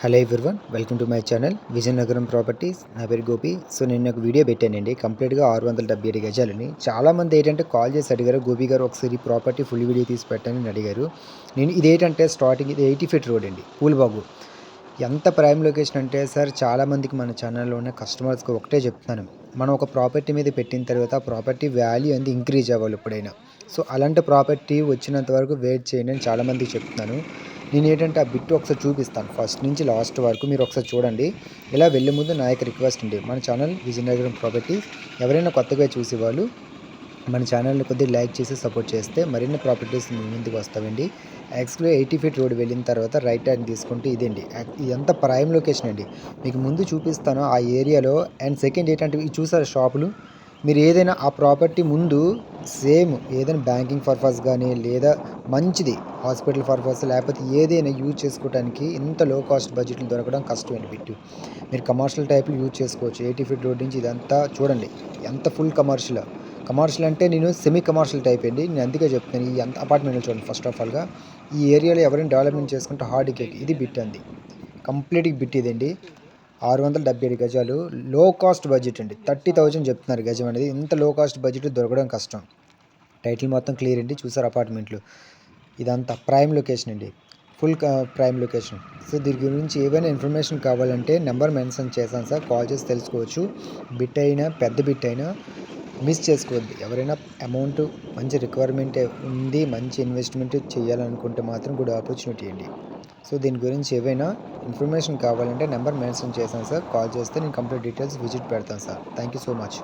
Hello everyone, welcome to my channel Vizianagaram properties. నా పేరు Gopi. So నేను ఒక వీడియో పెట్టానండి, కంప్లీట్గా 677 గజాలని. చాలామంది ఏంటంటే కాల్ చేసి అడిగారు, గోపి గారు ఒకసారి ప్రాపర్టీ ఫుల్ వీడియో తీసి పెట్టని అడిగారు. నేను ఇదేంటంటే స్టార్టింగ్ ఇది 80 ఫీట్ రోడ్ అండి, పూల్బాగు. ఎంత ప్రైమ్ లొకేషన్ అంటే సార్, చాలామందికి మన ఛానల్లో ఉన్న కస్టమర్స్కి ఒకటే చెప్తున్నాను, మనం ఒక ప్రాపర్టీ మీద పెట్టిన తర్వాత ఆ ప్రాపర్టీ వాల్యూ అనేది ఇంక్రీజ్ అవ్వాలి ఎప్పుడైనా. సో అలాంటి ప్రాపర్టీ వచ్చినంత వరకు వెయిట్ చేయండి అని చాలామందికి చెప్తున్నాను. నేను ఏంటంటే ఆ బిట్ ఒకసారి చూపిస్తాను, ఫస్ట్ నుంచి లాస్ట్ వరకు మీరు ఒకసారి చూడండి. ఇలా వెళ్ళే ముందు నా యొక్క రిక్వెస్ట్ అండి, మన ఛానల్ విజయనగరం ప్రాపర్టీ ఎవరైనా కొత్తగా చూసేవాళ్ళు మన ఛానల్ని కొద్దిగా లైక్ చేసి సపోర్ట్ చేస్తే మరిన్ని ప్రాపర్టీస్ మీ ముందుకు వస్తామండి. యాక్చువల్గా 80 ఫీట్ రోడ్ వెళ్ళిన తర్వాత రైట్ హ్యాండ్ తీసుకుంటే ఇదండి, ఇదంతా ప్రైమ్ లొకేషన్ అండి. మీకు ముందు చూపిస్తాను ఆ ఏరియాలో. అండ్ సెకండ్ ఏంటంటే ఇవి చూసారు షాపులు, మీరు ఏదైనా ఆ ప్రాపర్టీ ముందు సేమ్ ఏదైనా బ్యాంకింగ్ పర్పస్ కానీ లేదా మంచిది హాస్పిటల్ పర్పస్ లేకపోతే ఏదైనా యూజ్ చేసుకోవడానికి ఇంత లో కాస్ట్ బడ్జెట్లు దొరకడం కష్టమండి బిట్టు. మీరు కమర్షియల్ టైప్లో యూజ్ చేసుకోవచ్చు. 80 ఫీట్ రోడ్ నుంచి ఇదంతా చూడండి ఎంత ఫుల్ కమర్షియల్. కమర్షియల్ అంటే నేను సెమీ కమర్షియల్ టైప్ అండి, నేను అందుకే చెప్తాను. ఈ ఎంత అపార్ట్మెంట్లు చూడండి. ఫస్ట్ ఆఫ్ ఆల్గా ఈ ఏరియాలో ఎవరైనా డెవలప్మెంట్ చేసుకుంటే హార్డ్ కేక్ ఇది బిట్ అండి, కంప్లీట్గా బిట్ ఇదండి. 677 గజాలు, లో కాస్ట్ బడ్జెట్ అండి. 30,000 చెప్తున్నారు గజం అనేది. ఇంత లో కాస్ట్ బడ్జెట్ దొరకడం కష్టం. టైటిల్ మొత్తం క్లియర్ అండి, చూసారు అపార్ట్మెంట్లు. ఇదంతా ప్రైమ్ లొకేషన్ అండి, ఫుల్ ప్రైమ్ లొకేషన్. సో దీని గురించి ఏవైనా ఇన్ఫర్మేషన్ కావాలంటే నెంబర్ మెన్షన్ చేశాను సార్, కాల్ చేసి తెలుసుకోవచ్చు. బిట్ అయినా పెద్ద బిట్ అయినా మిస్ చేసుకోవద్దు. ఎవరైనా అమౌంట్ మంచి రిక్వైర్మెంట్ ఉంది, మంచి ఇన్వెస్ట్మెంట్ చేయాలనుకుంటే మాత్రం గుడ్ ఆపర్చునిటీ అండి. సో దీని గురించి ఏవైనా ఇన్ఫర్మేషన్ కావాలంటే నెంబర్ మెన్షన్ చేశాను సార్, కాల్ చేస్తే నేను కంప్లీట్ డీటెయిల్స్ విజిట్ పెడతాను sir. Thank you so much.